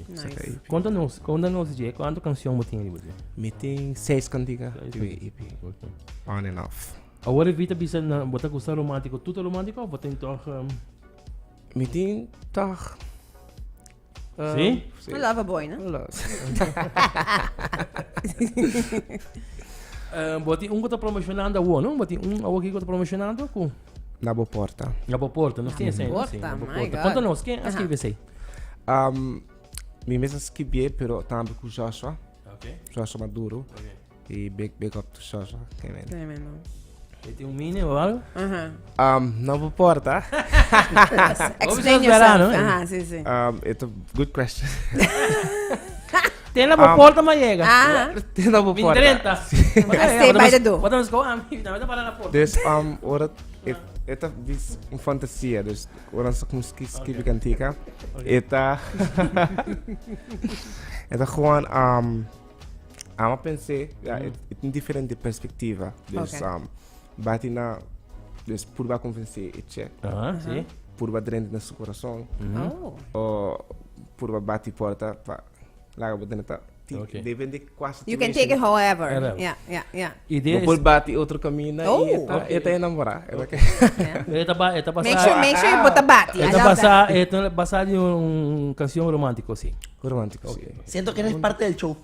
Nice. Conta-nos, Jay, quantas canções você tem ali? Me tem 6 cantigas. EP. On and off. Agora evita bisa na bota gostar romântico, tudo romântico ou você então Me tem toch. Sim? Um lover boy, né? Boti um que está promocionando o não? Boti um ao que está promocionando com Na boa porta. na porta, não tem assim. Porta, my God. Conta-nos, quem escreve isso aí? Me mesmo escrevi, pero também com Joshua. Ok. Joshua Maduro. Ok. E big up to Joshua. Quem é? Ele tem mini ou algo? Na boa porta. Explain esperar, yourself. não é? Sim. It's a good question. Tem na porta, mas chega. Tem na boa porta. 30. Stay by the door. Podemos go, não para na porta. Dus, ora, esta vis een fantasia, dus ora só como escrever cantica. Eta gewoon, eu pensei, em diferente perspectiva. Dus, bati na, dus purba convencer, etche. Sim. Purba dentro do seu coração. Ou purba bati porta, pa, lá eu botei na Okay. Depende quase. You can take it however. However. Yeah. Ideia Depois bate outro caminho e eta é namorar. Eta passar. Make sure you put a bati. Eta passar de canção romântico assim. Romântico, sim. Siento que eres parte del show.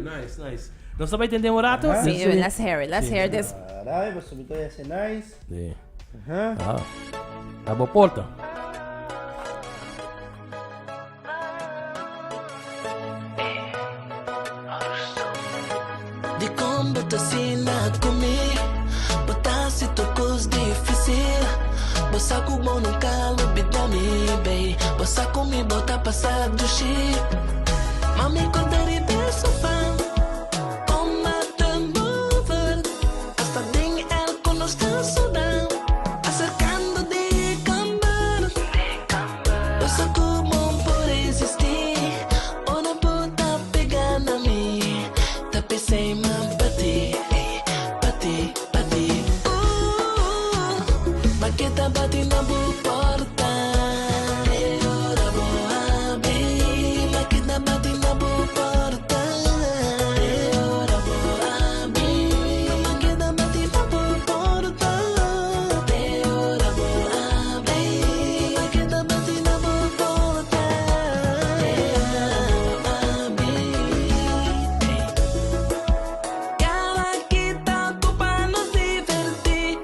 Nice. Não sabe entender o rato? Sim, let's hear this. Caray, pues ahorita ya hace nice. Sim. Ajá. Na boa porta. De como na comigo, botar se tocos difícil. Bossa com bom no calo, bidami, bem. Bossa comigo, bota passar do chip. Mami, conta de beso, fam. Toma mover. Hasta tem el con los cansos, acercando de cambar. Bossa com bom por existir. Ona puta pegando a mim. Tapi say man pati. Bakita bati na bu porta. Ora boa abi. Bakita bati na bu porta. Ora boa abi. Bakita bati na bu porta. Ora boa abi. Bakita bati na bu porta. Ora abi. Cada quita culpa nos divertir.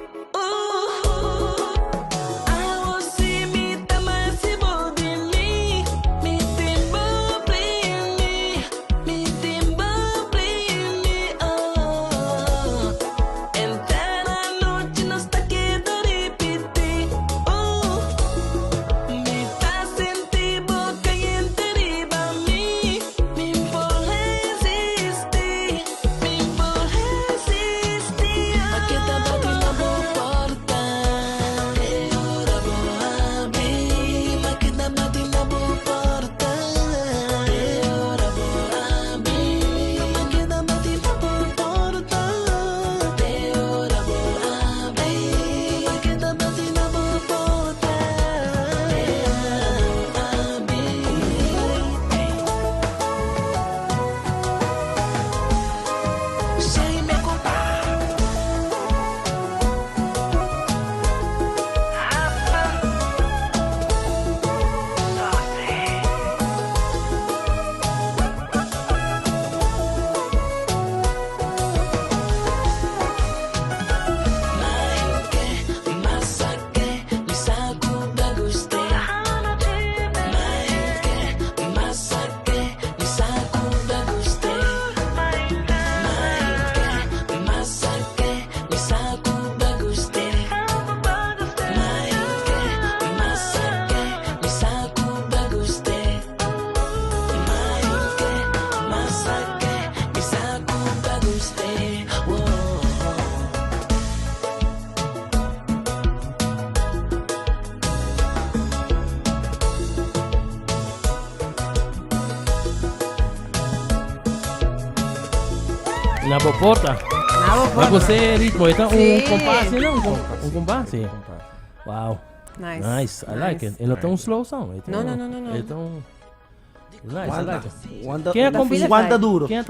A você me dá mais se bodili. Me tem bobrini. Me tem bobrini. Entera noite nós tá querendo repetir. Me faz sentir boca quente riba mim. Me impor resistir. Me impor resistir. Bakita bati na boa porta. Ora boa abi. Bakita bati na boa porta. Ora boa abi. Bakita bati na boa porta. Ora boa abi. Bakita bati na boa porta. Sem me culpar. Na boa porta. Mas você ritmo, então Sim. compasso, não? Um compasso? Sim. Uau. Nice. Nice, I like it. E não é tão slow song. No. É tão... Nice, I like it. Quem aguanta duro? Quem é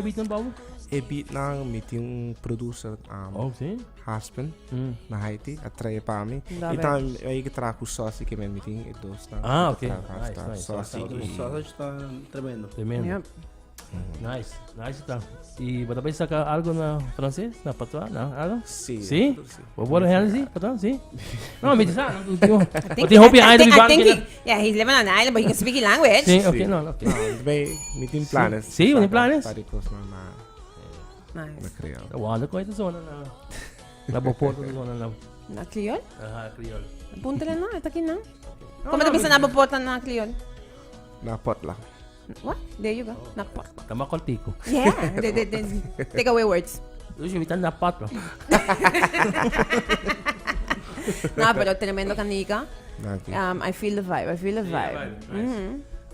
beat ng bago? E beat ng meeting producer Oh, sim. husband na Haiti atrai pa mi. Love Então aí que trago sócio que men meeting e dos na. Ah, ok. Nice. Sócio. O sausage está tremendo. Tremendo. Yep. Nice tá. E você vai sacar algo na francês? Na patois? Não? Algo? Sim. Sim? Vou pôr realmente? Patois? Sim? Não, me diz, I Tem hope behind the I think bank. he's living on an island, but he can speak language. Sim, ok, não, ok. May meeting planes. Sim, meeting planes. Tarikos na Nice. Creole. Wala ko ito zona na... Naboporto na zona na... Na Creole? Creole. Punta lang na, itakin na. Kung matabi sa nabaportan na Creole. Na pot lang. What? There you go. Napot. Tama ko tiko. Yeah. Take away words. Usually, bitan na pot. No, pero tremendo kanika. Naki. I feel the vibe.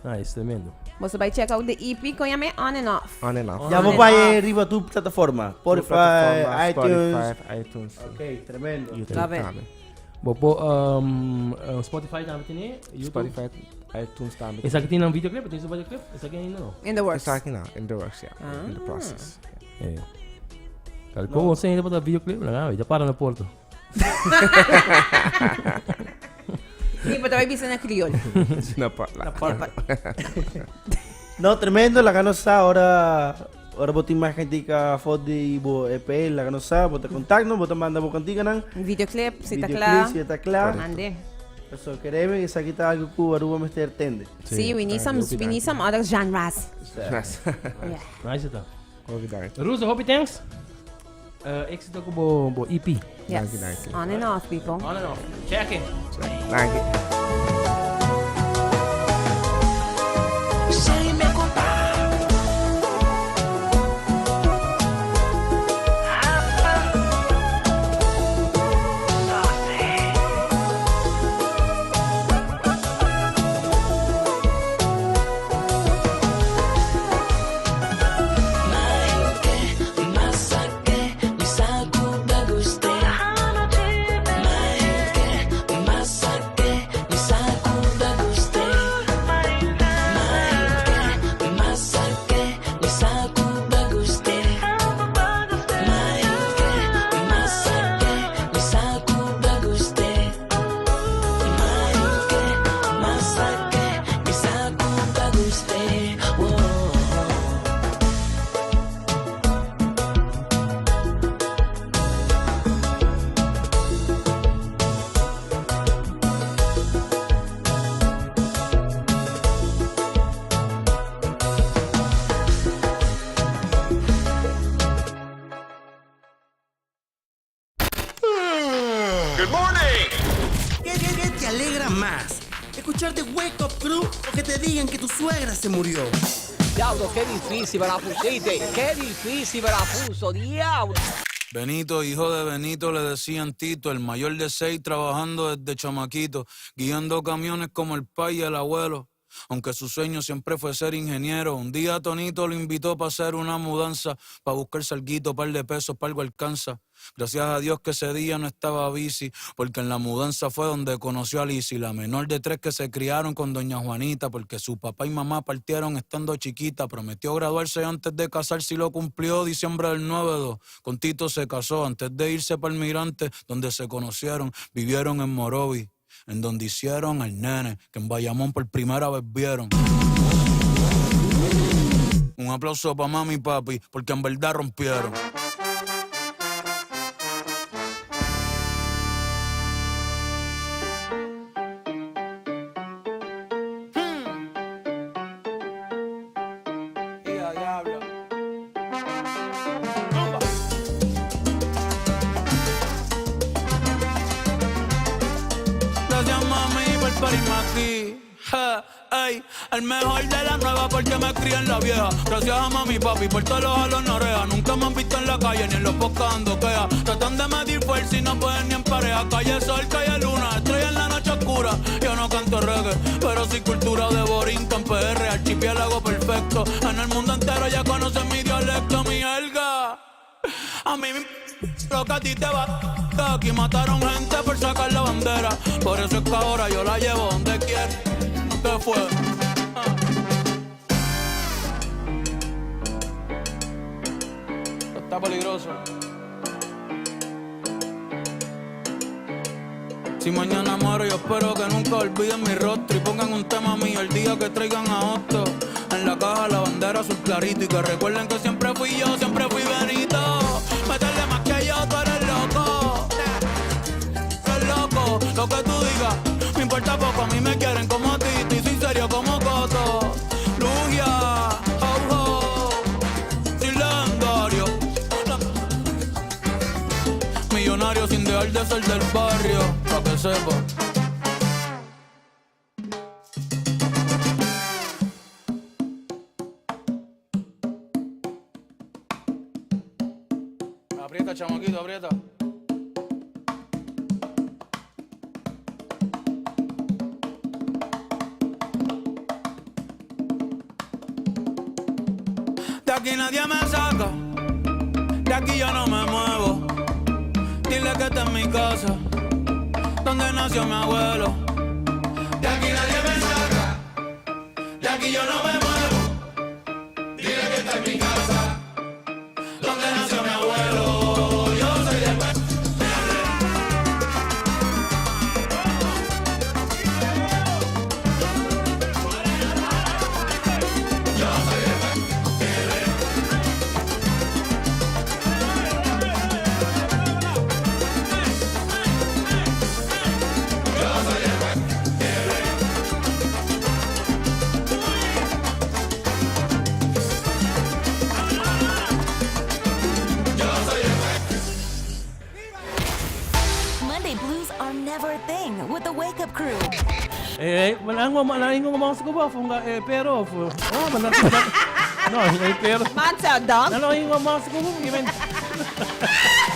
Nice, tremendo. Você vai check out the EP com yame on and off. On and off. Já vou para arriba tu plataforma. Spotify, iTunes. iTunes. Ok, tremendo. YouTube Love it. também. Bopo, Spotify namin tini. YouTube. Spotify, iTunes também. Isa kita ng video clip. Ito yung video clip. Isa kita no. In the works. Isa aqui na, in the works, yeah. In the process. Eh. Kalko, sa inyo pa ta video clip lang. Ito para na Porto. Hindi pa tayo bisa na Creole. Na pot lang. No, tremendo. La canosa ahora botin más cantica fodi bo EP. La canosa, bota contacto, bota manda bo cantica nang. Videoclip, si Videoclip, takla. si takla. Ande. Eso queremos que saque algo que Aruba me tende. See, we need some other genres. Nice. Yeah. Nice ito. Convidar. Russo, hope thanks. Exit ako bo EP. Yes. Nike. On and off, people. On and off. Check it. Nike. Sem me contar. Good morning. ¿Qué te alegra más? ¿Escucharte Wake Up Crew o que te digan que tu suegra se murió? Diablo, qué difícil me la pusiste. Qué difícil me la puso, diablo. Benito, hijo de Benito, le decían Tito, el mayor de 6, trabajando desde chamaquito, guiando camiones como el pai y el abuelo. Aunque su sueño siempre fue ser ingeniero, un día Tonito lo invitó para hacer una mudanza, para buscar salguito, par de pesos, para algo alcanza. Gracias a Dios que ese día no estaba bici, porque en la mudanza fue donde conoció a Lizzy, la menor de 3 que se criaron con doña Juanita, porque su papá y mamá partieron estando chiquita. Prometió graduarse antes de casarse y lo cumplió diciembre del 9-2. Con Tito se casó antes de irse para el Mirante, donde se conocieron, vivieron en Morovi, en donde hicieron al nene, que en Bayamón por primera vez vieron. Un aplauso para mami y papi, porque en verdad rompieron. Gracias mami por parirme aquí. Ey, el mejor de la nueva porque me crié en la vieja. Gracias a mami y papi por todos los jalos no oreja. Nunca me han visto en la calle ni en los podcasts dando queja. Tratan de medir fuerza y no pueden ni en pareja. Calle sol, calle luna, estrella en la noche oscura. Yo no canto reggae, pero sí cultura de Borinco en PR, archipiélago perfecto. En el mundo entero ya conocen mi dialecto, mi jerga. A mí lo que a ti te va. Que aquí mataron gente por sacar la bandera. Por eso es que ahora yo la llevo donde quiera. ¿Qué fue? Esto está peligroso. Si mañana muero, yo espero que nunca olviden mi rostro y pongan un tema mío el día que traigan a Otto. En la caja la bandera azul clarito y que recuerden que siempre fui yo, siempre fui Benito. Meterle más que yo, tú eres loco. Eres loco, lo que tú digas, me importa poco, a mí me quieren como a ti, y soy serio como Coto. Lugia, oh, oh, soy legendario. Millonario sin dejar de ser del barrio, pa' que sepa. Aprieta, chamaquito, aprieta. De aquí nadie me saca, de aquí yo no me muevo. Dile que esta es mi casa, donde nació mi abuelo. De aquí nadie me saca, de aquí yo no me muevo. Dile que esta es mi casa, donde nació mi abuelo. Yo soy de Monday blues are never a thing with the Wake Up Crew. Malaking ko mga ko ba? Pero, no, pero. Mansa, dog. Malaking ko mga ko ba?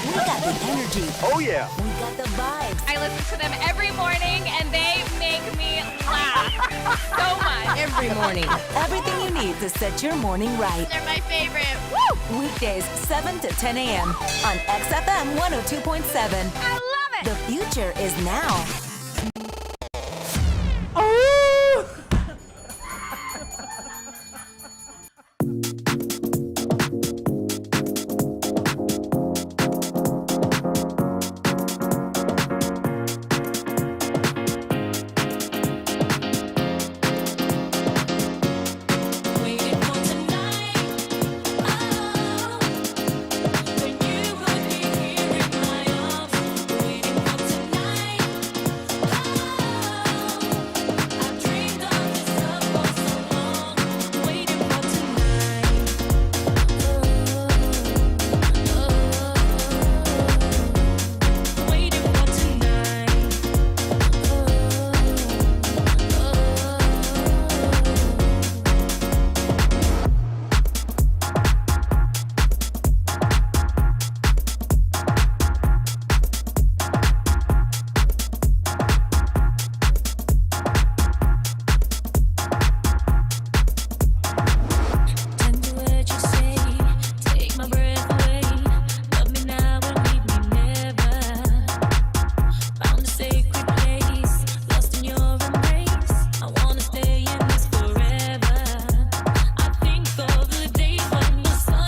We got the energy. Oh, yeah. We got the vibes. I listen to them every morning and they make me laugh so much. Every morning. Everything you need to set your morning right. They're my favorite. Woo! Weekdays, 7 to 10 a.m. on XFM 102.7. I love it. The future is now.